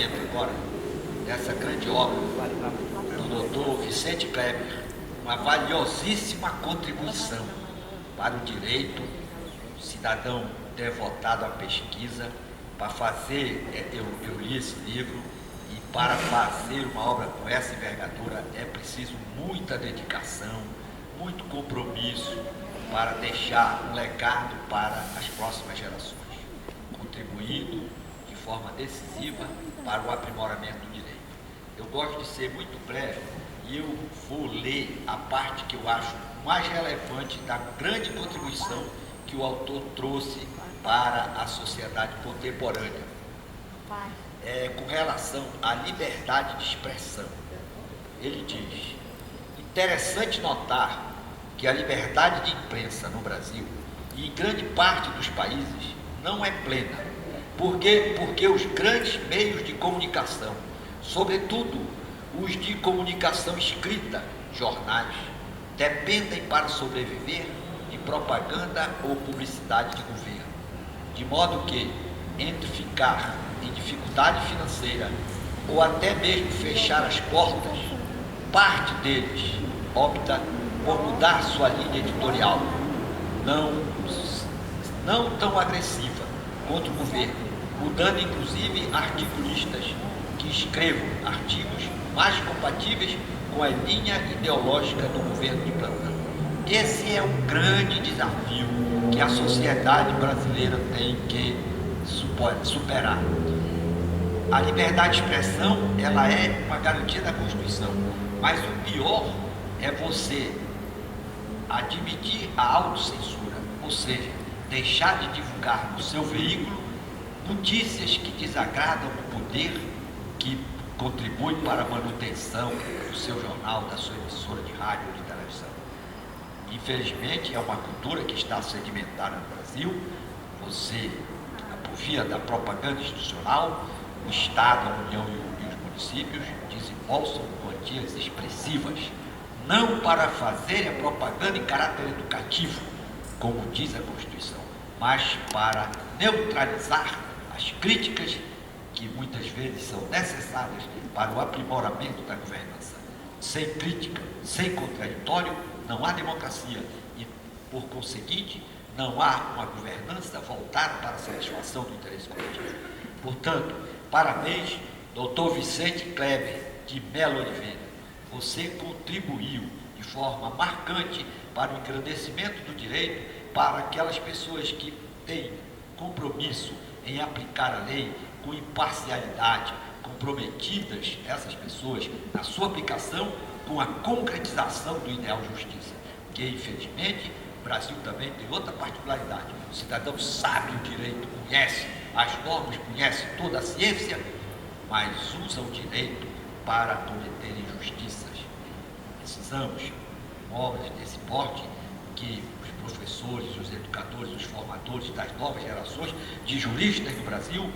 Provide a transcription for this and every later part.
agora dessa grande obra do Dr. Vicente Kleber, uma valiosíssima contribuição para o direito, cidadão devotado à pesquisa, para fazer, eu li esse livro, e para fazer uma obra com essa envergadura é preciso muita dedicação, muito compromisso para deixar um legado para as próximas gerações, contribuindo de forma decisiva para o aprimoramento do direito. Eu gosto de ser muito breve e eu vou ler a parte que eu acho mais relevante da grande contribuição que o autor trouxe para a sociedade contemporânea, com relação à liberdade de expressão. Ele diz: interessante notar que a liberdade de imprensa no Brasil e em grande parte dos países não é plena, porque os grandes meios de comunicação, sobretudo os de comunicação escrita, jornais, dependem para sobreviver de propaganda ou publicidade de governo, de modo que, entre ficar em dificuldade financeira ou até mesmo fechar as portas, parte deles opta por mudar sua linha editorial, não tão agressiva contra o governo, mudando inclusive articulistas que escrevam artigos mais compatíveis com a linha ideológica do governo de plantão. Esse é um grande desafio que a sociedade brasileira tem que superar. A liberdade de expressão, ela é uma garantia da Constituição, mas o pior é você admitir a autocensura, ou seja, deixar de divulgar no seu veículo notícias que desagradam o poder que contribui para a manutenção do seu jornal, da sua emissora de rádio ou de televisão. Infelizmente, é uma cultura que está sedimentada no Brasil. Você, por via da propaganda institucional, o Estado, a União e os municípios desembolsam quantias expressivas, não para fazer a propaganda em caráter educativo, como diz a Constituição, mas para neutralizar as críticas que muitas vezes são necessárias para o aprimoramento da governança. Sem crítica, sem contraditório, não há democracia e, por conseguinte, não há uma governança voltada para a satisfação do interesse coletivo. Portanto, parabéns, Dr. Vicente Kleber de Melo Oliveira. Você contribuiu de forma marcante para o engrandecimento do direito para aquelas pessoas que têm compromisso em aplicar a lei com imparcialidade, comprometidas essas pessoas na sua aplicação com a concretização do ideal de justiça, que infelizmente o Brasil também tem outra particularidade. O cidadão sabe o direito, conhece as normas, conhece toda a ciência, mas usa o direito para cometer injustiças. Precisamos, com obras desse porte, que os professores, os educadores, os formadores das novas gerações de juristas no Brasil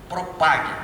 propaguem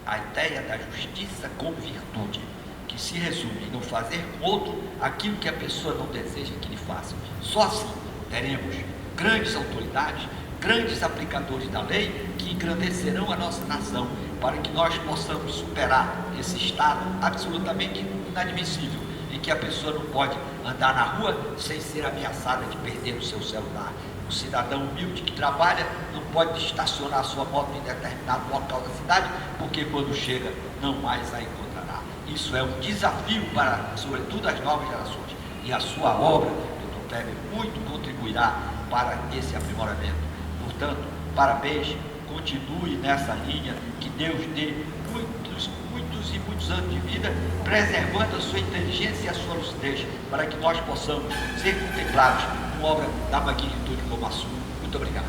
a ideia da justiça como virtude, que se resume em não fazer com outro aquilo que a pessoa não deseja que lhe faça. Só assim teremos grandes autoridades, grandes aplicadores da lei que engrandecerão a nossa nação, para que nós possamos superar esse estado absolutamente inadmissível, em que a pessoa não pode andar na rua sem ser ameaçada de perder o seu celular. O cidadão humilde que trabalha não pode estacionar sua moto em determinado local da cidade, porque quando chega não mais a encontrará. Isso é um desafio para, sobretudo, as novas gerações. E a sua obra, Dr. Kleber, muito contribuirá para esse aprimoramento. Portanto, parabéns, continue nessa linha, que Deus dê muitos anos de vida, preservando a sua inteligência e a sua lucidez, para que nós possamos ser contemplados com obra da magnitude como a sua. Muito obrigado.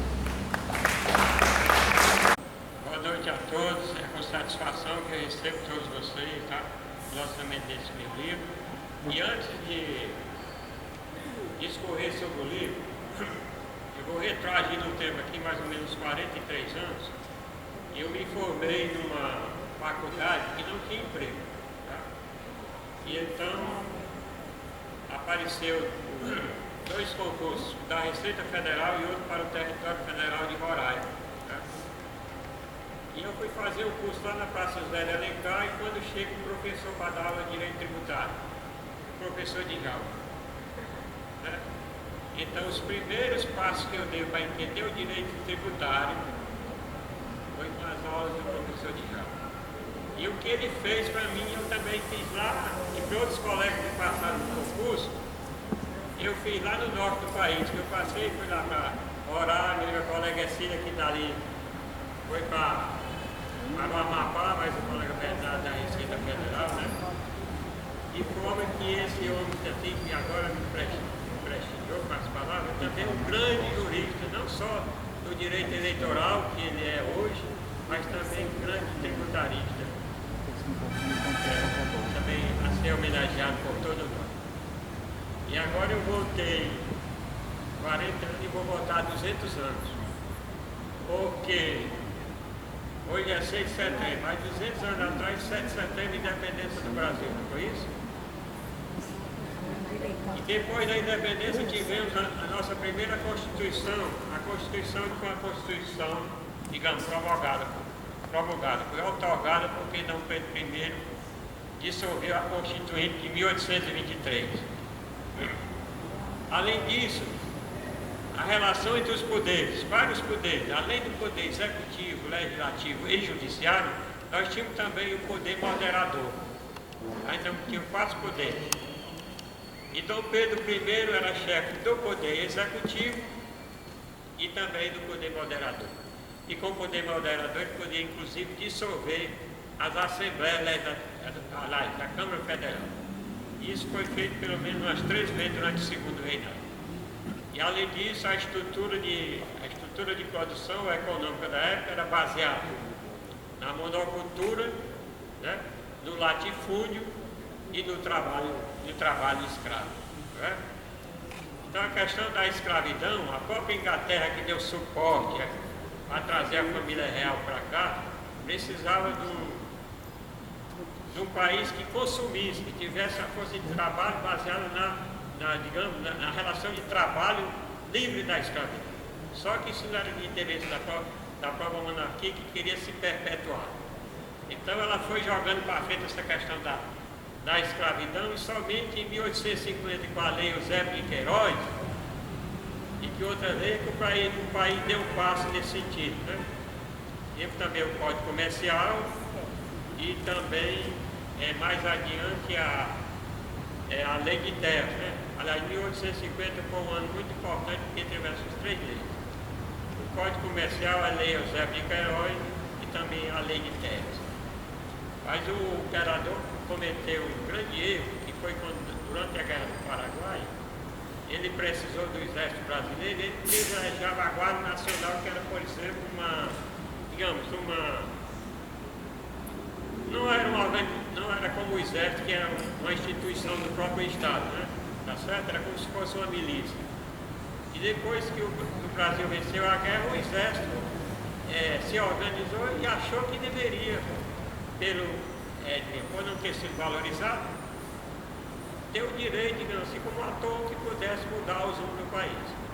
Boa noite a todos, é com satisfação que eu recebo todos vocês, tá? O lançamento desse meu livro. E antes de discorrer sobre o livro, eu vou retroagir no tempo aqui, mais ou menos 43 anos. Eu me formei numa faculdade que não tinha emprego, tá? E então apareceu dois concursos, da Receita Federal e outro para o Território Federal de Roraima, tá? E eu fui fazer o curso lá na Praça José de Alencar, e quando chega o professor para dar aula de direito tributário, o professor de Djalma, né? Então, os primeiros passos que eu dei para entender o direito tributário foi com as aulas do professor de Djalma. E o que ele fez para mim, eu também fiz lá, e para outros colegas que passaram no concurso, eu fiz lá no norte do país, que eu passei, fui lá para Roraima, meu colega Cília que está ali, foi para o Amapá, mas o colega Bernardo da Receita Federal, né? De forma que esse homem assim, que agora me prestigiou com as palavras, também é um grande jurista, não só do direito eleitoral, que ele é hoje, mas também um grande tributarista. Também a ser homenageado por todo nós. E agora eu voltei 40 anos e vou voltar 200 anos. Porque hoje é 6 de setembro, mas 200 anos atrás, 7 de setembro, independência do Brasil, não foi isso? E depois da independência tivemos a nossa primeira Constituição, a Constituição que foi uma Constituição, digamos, promulgada, foi outorgada porque Dom Pedro I dissolveu a Constituinte de 1823. Além disso, a relação entre os poderes, vários poderes, além do poder executivo, legislativo e judiciário, nós tínhamos também o poder moderador. Então, tínhamos 4 poderes. E Dom Pedro I era chefe do poder executivo e também do poder moderador. E com o poder moderador ele podia inclusive dissolver as assembleias da Câmara Federal. Isso foi feito pelo menos umas 3 vezes durante o segundo reinado. E além disso, a estrutura de produção econômica da época era baseada na monocultura, né, no latifúndio e no trabalho escravo. Né? Então a questão da escravidão, a própria Inglaterra que deu suporte a trazer a família real para cá, precisava de um país que consumisse, que tivesse a força de trabalho baseada na relação de trabalho livre da escravidão. Só que isso não era de interesse da própria monarquia, que queria se perpetuar. Então ela foi jogando para frente essa questão da escravidão, e somente em 1850, com a lei Eusébio de Queiroz, e que outra lei, que o país deu um passo nesse sentido. Né? Teve também o Código Comercial e também, mais adiante, a Lei de Terras. Né? Aliás, 1850 foi um ano muito importante, porque teve essas 3 leis. O Código Comercial, a Lei Eusébio de Queiroz e também a Lei de Terras. Mas o imperador cometeu um grande erro, que foi durante a Guerra do Paraguai, ele precisou do Exército Brasileiro, ele privilegiava a Guarda Nacional, que era, por exemplo, não era como o Exército, que era uma instituição do próprio Estado, né? Tá certo? Era como se fosse uma milícia. E depois que o Brasil venceu a guerra, o Exército se organizou e achou que deveria, por não ter sido valorizado, ter o direito, digamos assim, como ator que pudesse mudar os rumos do país.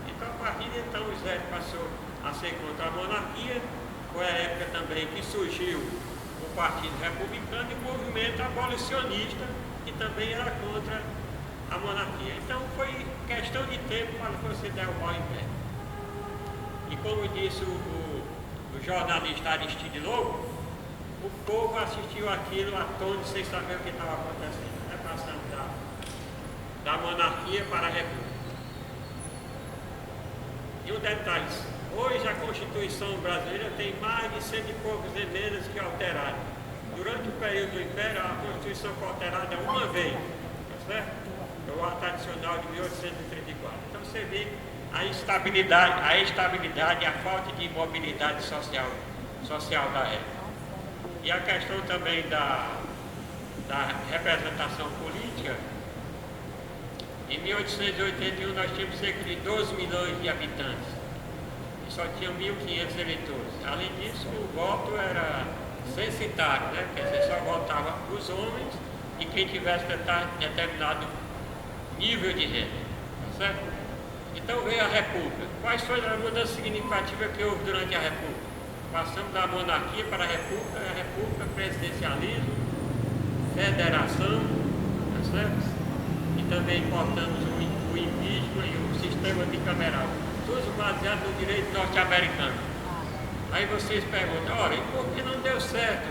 Então, a partir de então, o Exército passou a ser contra a monarquia. Foi a época também que surgiu o Partido Republicano e o movimento abolicionista, que também era contra a monarquia. Então, foi questão de tempo para você derrubar o império. E como disse o jornalista Aristide Lobo, o povo assistiu aquilo atônito, sem saber o que estava acontecendo, né? Passando da monarquia para a república. E um detalhe, hoje a Constituição brasileira tem mais de 100 e poucos emendas que alteraram. Durante o período do Império, a Constituição foi alterada uma vez, tá certo? O ato adicional de 1834. Então você vê a estabilidade, a falta de mobilidade social da época. E a questão também da representação política. Em 1881 nós tínhamos cerca de 12 milhões de habitantes e só tinham 1.500 eleitores. Além disso, o voto era censitário, né? Quer dizer, só votava os homens e quem tivesse determinado nível de renda, tá certo? Então veio a República. Quais foram as mudanças significativas que houve durante a República? passamos da monarquia para a república, presidencialismo, federação, tá certo? E também importamos o impeachment e o sistema bicameral, todos baseados no direito norte-americano. Aí vocês perguntam, olha, e por que não deu certo?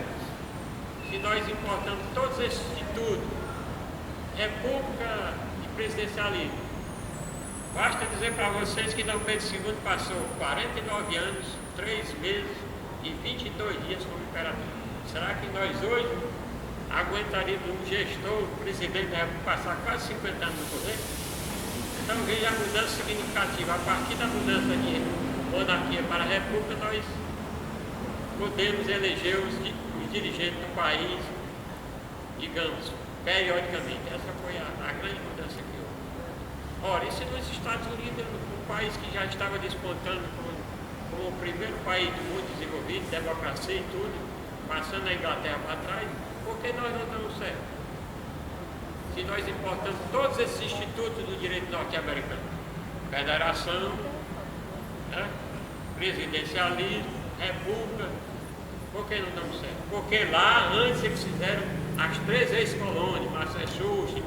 Se nós importamos todos esses institutos, república e presidencialismo. Basta dizer para vocês que Dom Pedro II passou 49 anos, 3 meses e 22 dias como imperador. Será que nós hoje aguentaríamos um gestor, um presidente da República passar quase 50 anos no poder? Então veja a mudança significativa. A partir da mudança de monarquia para a República, nós podemos eleger os dirigentes do país, digamos, periodicamente. Essa foi a grande mudança que houve. Ora, isso nos Estados Unidos, um país que já estava despontando como o primeiro país do mundo desenvolvido, democracia e tudo, passando a Inglaterra para trás, por que nós não estamos certos? Se nós importamos todos esses institutos do direito norte-americano, federação, né, presidencialismo, república, por que não estamos certos? Porque lá, antes eles fizeram as 3 ex-colônias, Massachusetts,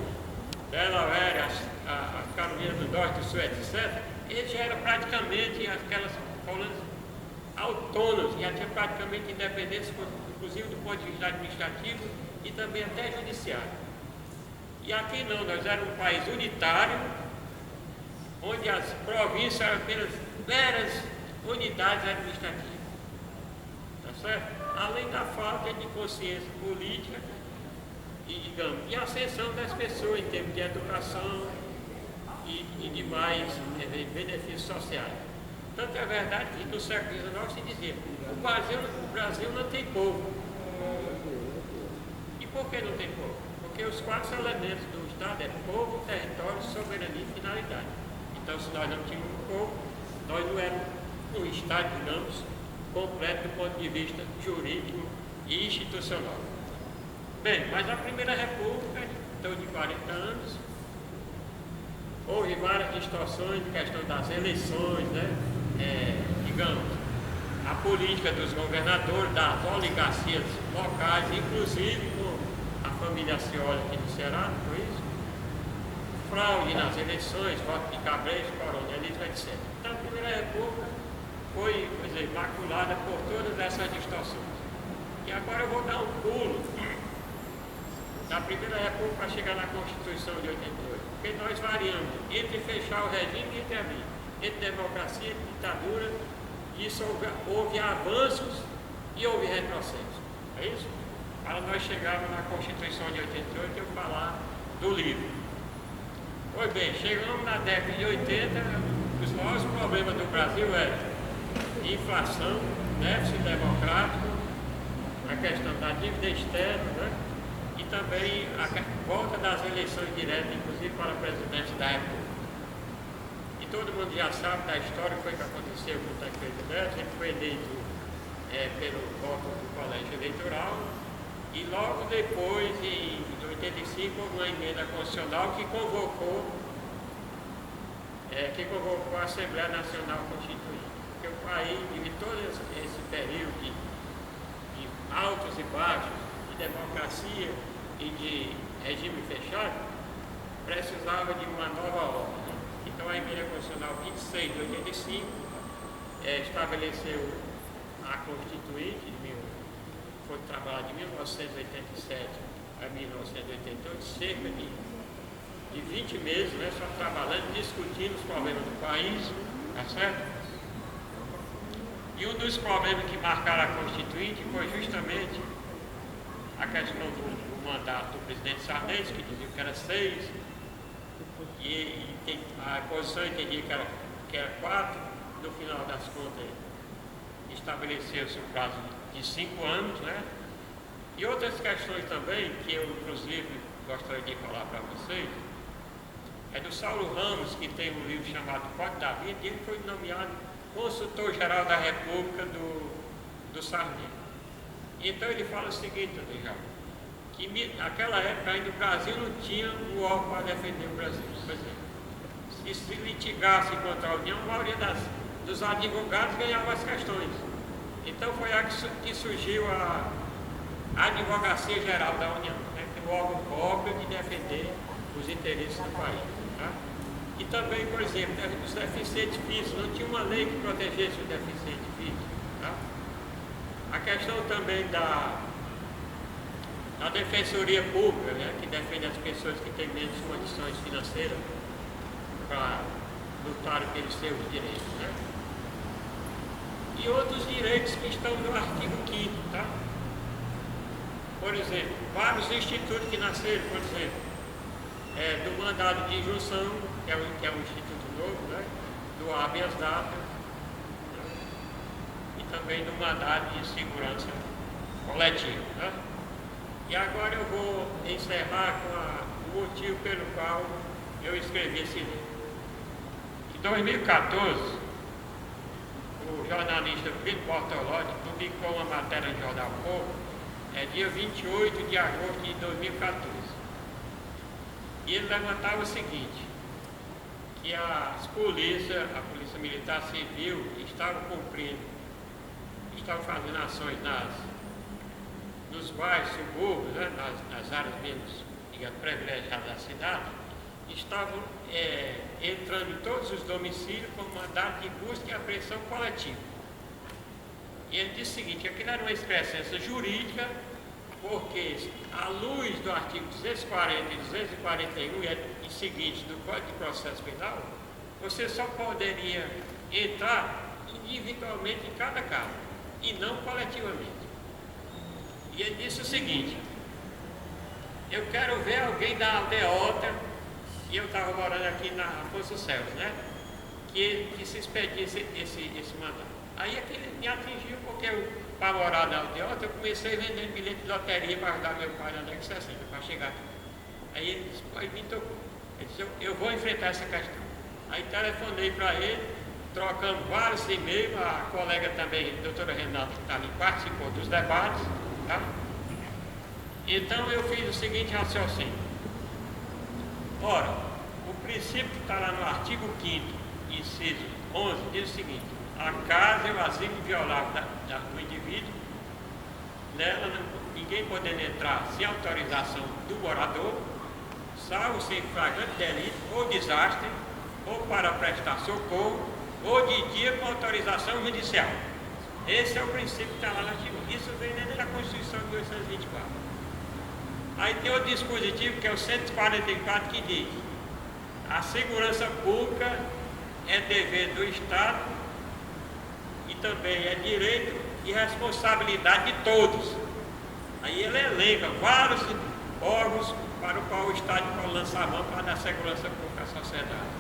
Delaware, a Carolina do Norte, Sul, etc., eles já eram praticamente aquelas colônias autônomas, já tinham praticamente independência, inclusive do ponto de vista administrativo e também até judiciário. E aqui não, nós éramos um país unitário, onde as províncias eram apenas meras unidades administrativas. Tá certo? Além da falta de consciência política e, digamos, e a ascensão das pessoas em termos de educação e demais benefícios sociais. Tanto é verdade que no século XIX se dizia, o Brasil não tem povo. E por que não tem povo? Porque os 4 elementos do Estado é povo, território, soberania e finalidade. Então, se nós não tínhamos um povo, nós não éramos um Estado, digamos, completo do ponto de vista jurídico e institucional. Bem, mas a Primeira República, então de 40 anos, houve várias distorções de questão das eleições, né? Digamos, a política dos governadores, das oligarquias locais, inclusive com a família Scioli aqui no Ceará, não foi isso? Fraude nas eleições, voto de cabresto, coronelismo, etc. Então a Primeira República foi, maculada por todas essas distorções. E agora eu vou dar um pulo da Primeira República para chegar na Constituição de 88, porque nós variamos entre fechar o regime e entre abrir, entre democracia e ditadura, e isso houve avanços e houve retrocessos. É isso? Para nós chegarmos na Constituição de 88 eu falar do livro. Pois bem, chegamos na década de 80, os maiores problemas do Brasil eram inflação, déficit democrático, a questão da dívida externa, né? E também a volta das eleições diretas, inclusive para a presidência da República. E todo mundo já sabe da história que foi que aconteceu com o Tancredo Neves. Ele foi eleito pelo voto do colégio eleitoral e logo depois, em 85, houve uma emenda constitucional que convocou a Assembleia Nacional Constituinte. Porque o país, de todo esse período de altos e baixos, de democracia e de regime fechado, precisava de uma nova ordem. Então a emenda constitucional 26 de 85 estabeleceu a Constituinte, foi trabalhada de 1987 a 1988, cerca de 20 meses, né, só trabalhando, discutindo os problemas do país, tá certo? E um dos problemas que marcaram a Constituinte foi justamente a questão do mandato do presidente Sarney, que dizia que era 6, e a oposição entendia que era 4, no final das contas estabeleceu-se um prazo de 5 anos, né? E outras questões também, que eu inclusive gostaria de falar para vocês, é do Saulo Ramos, que tem um livro chamado Código da Vida, e ele foi nomeado consultor-geral da República do Sarney. Então ele fala o seguinte, que naquela época ainda o Brasil não tinha um órgão para defender o Brasil. Por exemplo, se litigasse contra a União, a maioria dos advogados ganhava as questões. Então foi aí que surgiu a Advocacia Geral da União, né, que é o órgão próprio de defender os interesses do país. Tá? E também, por exemplo, os deficientes físicos, não tinha uma lei que protegesse o deficiente físico. Tá? A questão também da Defensoria Pública, né, que defende as pessoas que têm menos condições financeiras para lutar pelos seus direitos. Né? E outros direitos que estão no artigo 5º, tá? Por exemplo, vários institutos que nasceram, por exemplo, do mandado de injunção, que é um instituto novo, né? Do habeas data, né? E também do mandado de segurança coletiva. Né? E agora eu vou encerrar com o motivo pelo qual eu escrevi esse livro. Em 2014, o jornalista Vitor Bortolotti publicou uma matéria no Jornal Povo, dia 28 de agosto de 2014. E ele levantava o seguinte, que a Polícia Militar Civil estavam fazendo ações nos bairros, subúrbios, né, nas áreas menos, digamos, privilegiadas da cidade, estavam entrando em todos os domicílios com mandado de busca e apreensão coletiva. E ele disse o seguinte, aquilo era uma excrescência jurídica, porque à luz do artigo 240 e 241 e seguintes do Código de Processo Penal, você só poderia entrar individualmente em cada caso, e não coletivamente. E ele disse o seguinte, eu quero ver alguém da aldeota, e eu estava morando aqui na Afonso Celso, né? Que se expedisse esse mandato. Aí aquele me atingiu porque eu, para morar na aldeota, eu comecei vendendo bilhete de loteria para ajudar meu pai na década de 60, para chegar aqui. Aí ele disse, pô, ele me tocou. Ele disse, eu vou enfrentar essa questão. Aí telefonei para ele, trocamos vários e-mails, a colega também, a doutora Renata, que também participou dos debates, tá? Então eu fiz o seguinte raciocínio. Ora, o princípio que está lá no artigo 5º, inciso 11, diz o seguinte, a casa é o asilo inviolável do indivíduo, nela ninguém podendo entrar sem autorização do morador, salvo sem flagrante delito ou desastre, ou para prestar socorro, ou de dia com autorização judicial. Esse é o princípio que está lá no artigo. Isso vem dentro da Constituição de 1824. Aí tem outro dispositivo que é o 144 que diz, a segurança pública é dever do Estado e também é direito e responsabilidade de todos. Aí ele elenca vários órgãos para o qual o Estado pode lançar a mão para dar segurança pública à sociedade.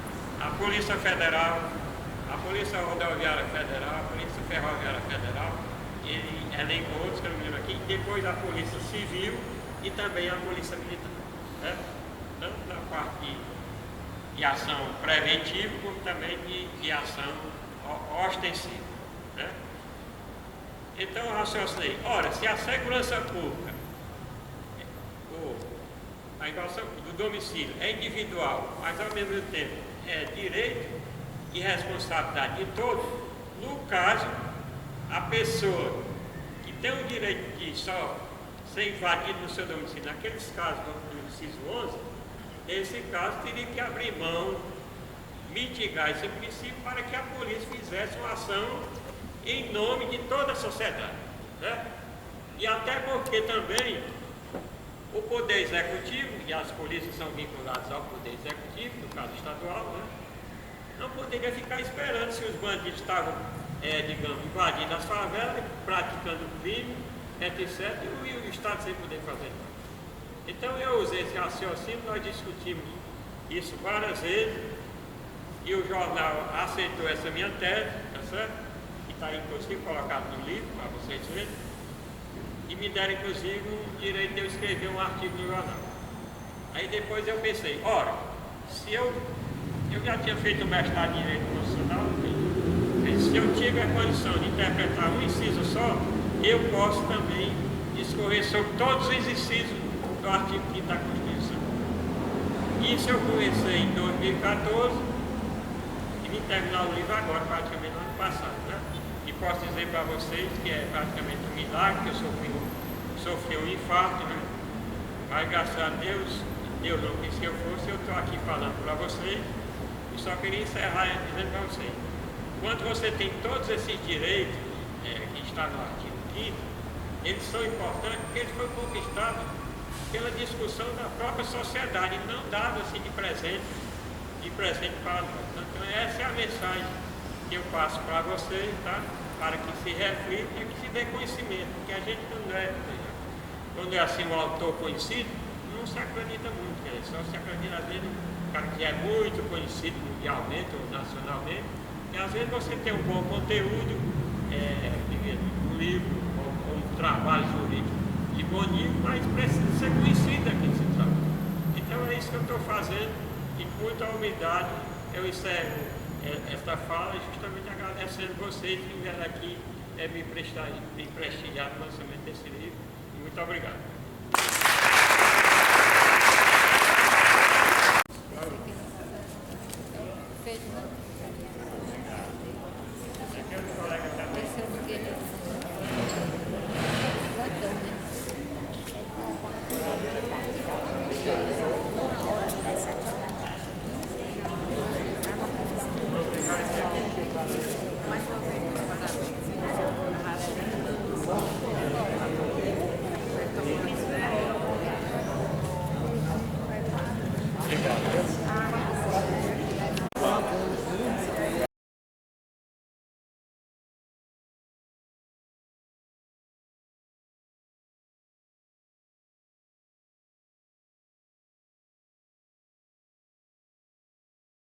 A Polícia Federal, a Polícia Rodoviária Federal, a Polícia Ferroviária Federal, ele elenca outros que eu não lembro aqui, depois a Polícia Civil e também a Polícia Militar, né? Tanto na parte de ação preventiva, como também de ação ostensiva, né? Então eu raciocinei, ora, se a segurança pública, a igualação do domicílio é individual, mas ao mesmo tempo é direito e responsabilidade de todos, no caso, a pessoa que tem o direito de só ser invadido no seu domicílio, naqueles casos do inciso 11, nesse caso teria que abrir mão, mitigar esse princípio para que a polícia fizesse uma ação em nome de toda a sociedade, né? E até porque também o Poder Executivo, e as polícias são vinculadas ao Poder Executivo, no caso estadual, né? Não poderia ficar esperando se os bandidos estavam, digamos, invadindo as favelas, praticando crime, etc., e o Estado sem poder fazer nada. Então eu usei esse raciocínio, nós discutimos isso várias vezes, e o jornal aceitou essa minha tese, tá certo? Que está inclusive colocado no livro, para vocês verem, e me deram inclusive o direito de eu escrever um artigo no jornal. Aí depois eu pensei, ora, se eu já tinha feito mestrado em Direito Constitucional, se eu tiver a condição de interpretar um inciso só, eu posso também discorrer sobre todos os incisos do artigo 5º da Constituição. Isso eu comecei em 2014 e vim terminar o livro agora, praticamente no ano passado, né? E posso dizer para vocês que é praticamente um milagre, que eu sofri um infarto, né? Mas graças a Deus, Deus não quis que eu fosse, eu estou aqui falando para vocês. E só queria encerrar dizendo para vocês, quando você tem todos esses direitos, que está no artigo 5º, eles são importantes porque eles foram conquistados pela discussão da própria sociedade, não dado assim de presente para nós. Então essa é a mensagem que eu passo para vocês, tá? Para que se reflita e que se dê conhecimento, porque a gente quando é assim um autor conhecido, não se acredita muito, só se acredita às vezes um cara que é muito conhecido mundialmente ou nacionalmente, e às vezes você tem um bom conteúdo, um livro ou um trabalho jurídico de bom nível, mas precisa ser conhecido aquele se trabalho. Então é isso que eu estou fazendo, e com muita humildade eu encerro esta fala, justamente agradecendo vocês que vieram aqui me prestigiar no lançamento desse livro. Muito obrigado. Fez, né?